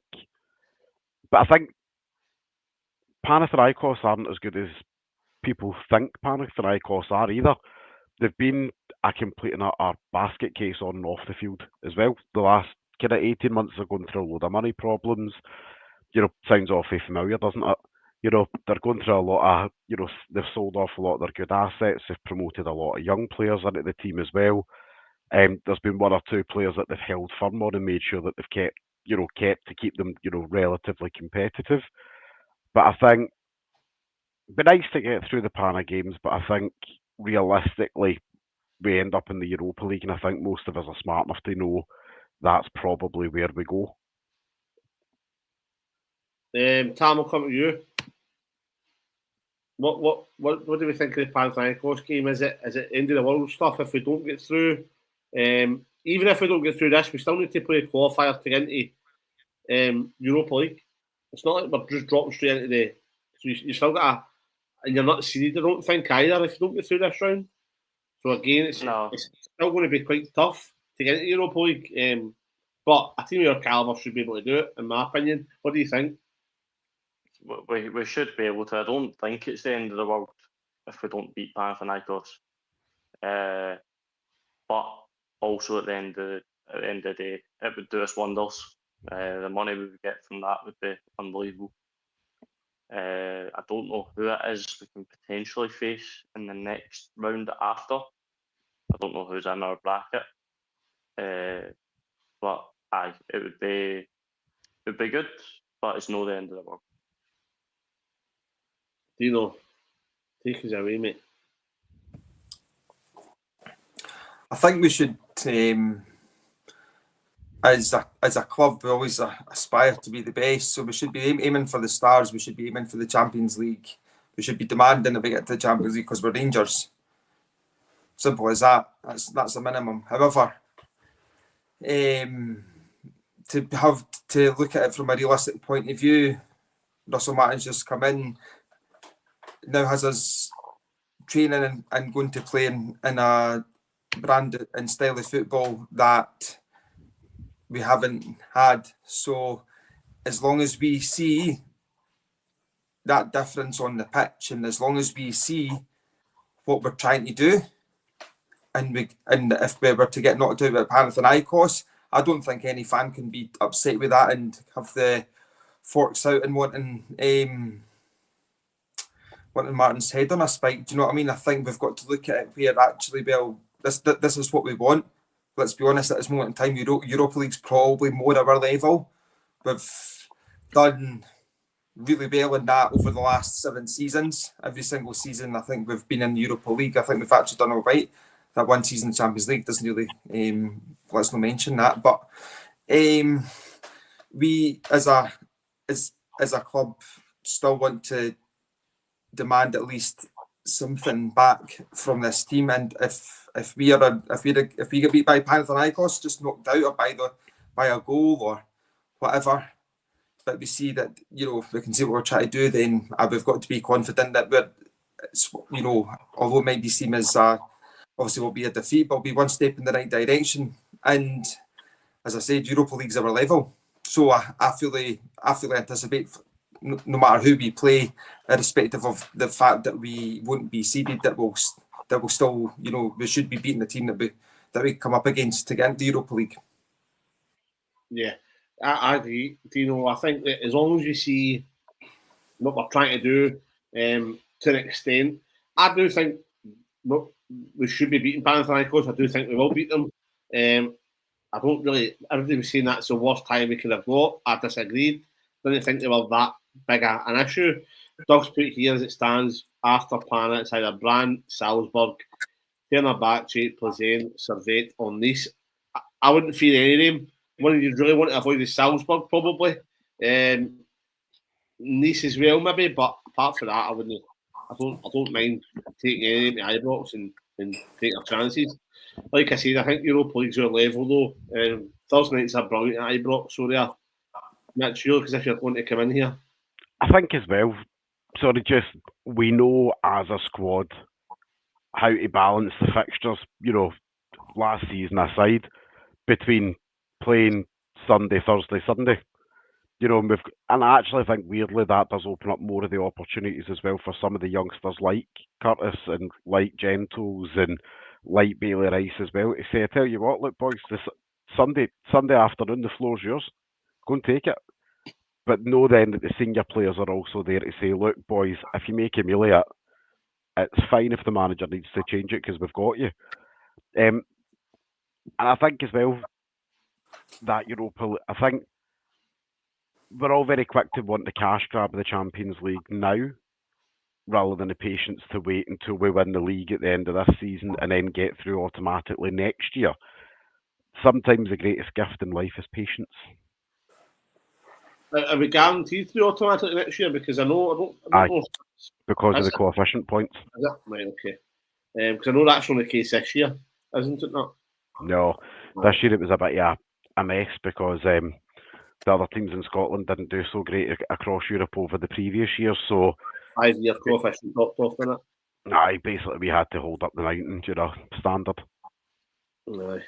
Panathinaikos aren't as good as people think Panathinaikos are either. They've been a complete and utter basket case on and off the field as well. The last kind of 18 months are going through a load of money problems. Sounds awfully familiar, doesn't it? They're going through a lot of, they've sold off a lot of their good assets. They've promoted a lot of young players into the team as well. There's been 1 or 2 players that they've held firm on and made sure that they've kept to keep them, relatively competitive. But I think it'd be nice to get through the Pana games, but I think realistically we end up in the Europa League, and I think most of us are smart enough to know that's probably where we go. Tam, will come to you. What do we think of the Panathinaikos game? Is it end of the world stuff if we don't get through? even if we don't get through this, we still need to play qualifiers to get into Europa League. It's not like we're just dropping straight into the. So you still got and you're not seeded. I don't think either if you don't get through this round. So again, it's still going to be quite tough to get into Europa League. But a team of your calibre should be able to do it, in my opinion. What do you think? We should be able to. I don't think it's the end of the world if we don't beat Panathinaikos. But also at the end of the day, it would do us wonders. The money we would get from that would be unbelievable. I don't know who it is we can potentially face in the next round after. I don't know who's in our bracket. But it would be good, but it's not the end of the world. Dino, take us away, mate. I think we should, as a club, we always aspire to be the best. So we should be aiming for the stars. We should be aiming for the Champions League. We should be demanding that we get to the Champions League because we're Rangers. Simple as that. That's the minimum. However, to look at it from a realistic point of view, Russell Martin's just come in, now has us training and going to play in a brand and style of football that we haven't had. So as long as we see that difference on the pitch, and as long as we see what we're trying to do, and if we were to get knocked out by Panathinaikos, I don't think any fan can be upset with that and have the forks out and wanting Martin's head on a spike. Do you know what I mean? I think we've got to look at it where actually, well, this is what we want. Let's be honest, at this moment in time, Europa League's probably more our level. We've done really well in that over the last 7 seasons. Every single season, I think we've been in Europa League. I think we've actually done all right. That one season in Champions League doesn't really, let's not mention that. But we, as a club, still want to demand at least something back from this team. And if we get beat by Panathinaikos, just knocked out or by a goal or whatever, but we see that, we can see what we're trying to do, then we've got to be confident that although it might be seen as obviously will be a defeat, but will be one step in the right direction. And as I said, Europa League's our level, so I fully anticipate, no matter who we play, irrespective of the fact that we won't be seeded, that we'll still, we should be beating the team that we come up against to get into the Europa League. Yeah, I agree. I think that as long as you see what we're trying to do, to an extent, I do think we should be beating Panathinaikos. I do think we will beat them. I don't really. Everybody was saying that's the worst time we could have got. I disagreed. Didn't think they were that big an issue. Dogs put here as it stands after Pana, it's either Brandt, Salzburg, Fenerbahce, Plzen, Servette, or Nice. I wouldn't fear any of them. One you'd really want to avoid is Salzburg, probably. Nice as well, maybe. But apart from that, I wouldn't. I don't mind taking any of them to Ibrox and take our chances. Like I said, I think Europa League's our level though. Thursday nights are brilliant at Ibrox, so they're not sure because if you're going to come in here. I think as well, we know as a squad how to balance the fixtures, last season aside, between playing Sunday, Thursday, Sunday. And I actually think weirdly that does open up more of the opportunities as well for some of the youngsters like Curtis and like Gentles and like Bailey Rice as well to say, I tell you what, look boys, this Sunday afternoon the floor's yours. Go and take it. But know then that the senior players are also there to say, look boys, if you make Amelia, it's fine if the manager needs to change it because we've got you. And I think as well that I think we're all very quick to want the cash grab of the Champions League now, rather than the patience to wait until we win the league at the end of this season and then get through automatically next year. Sometimes the greatest gift in life is patience. Are we guaranteed through automatically next year? Because I don't know. Because of the coefficient points. Is it? Right, okay. Because I know that's only the case this year, isn't it not? No. This year it was a bit of a mess because the other teams in Scotland didn't do so great across Europe over the previous years. So 5-year coefficient dropped off, didn't it? basically we had to hold up the mountain, standard. Aye.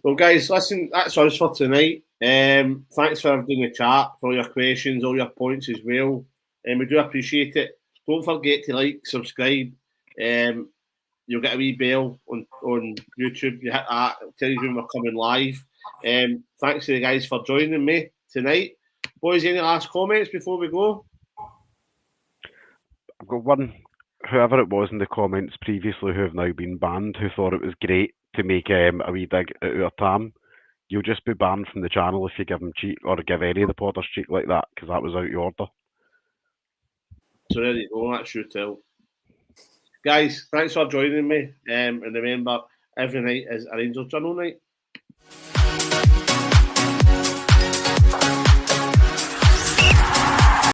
Well, guys, listen, that's us for tonight. Thanks for doing the chat, for all your questions, all your points as well. We do appreciate it. Don't forget to like, subscribe. You'll get a wee bell on YouTube. You hit that, it tells you when we're coming live. Thanks to the guys for joining me tonight. Boys, any last comments before we go? I've got one, whoever it was in the comments previously who have now been banned, who thought it was great to make a wee dig at our Tam. You'll just be banned from the channel if you give them cheek or give any of the podders cheek like that, because that was out of order. So there you go, that's your tell. Guys, thanks for joining me. And remember, every night is a Rangers Journal night.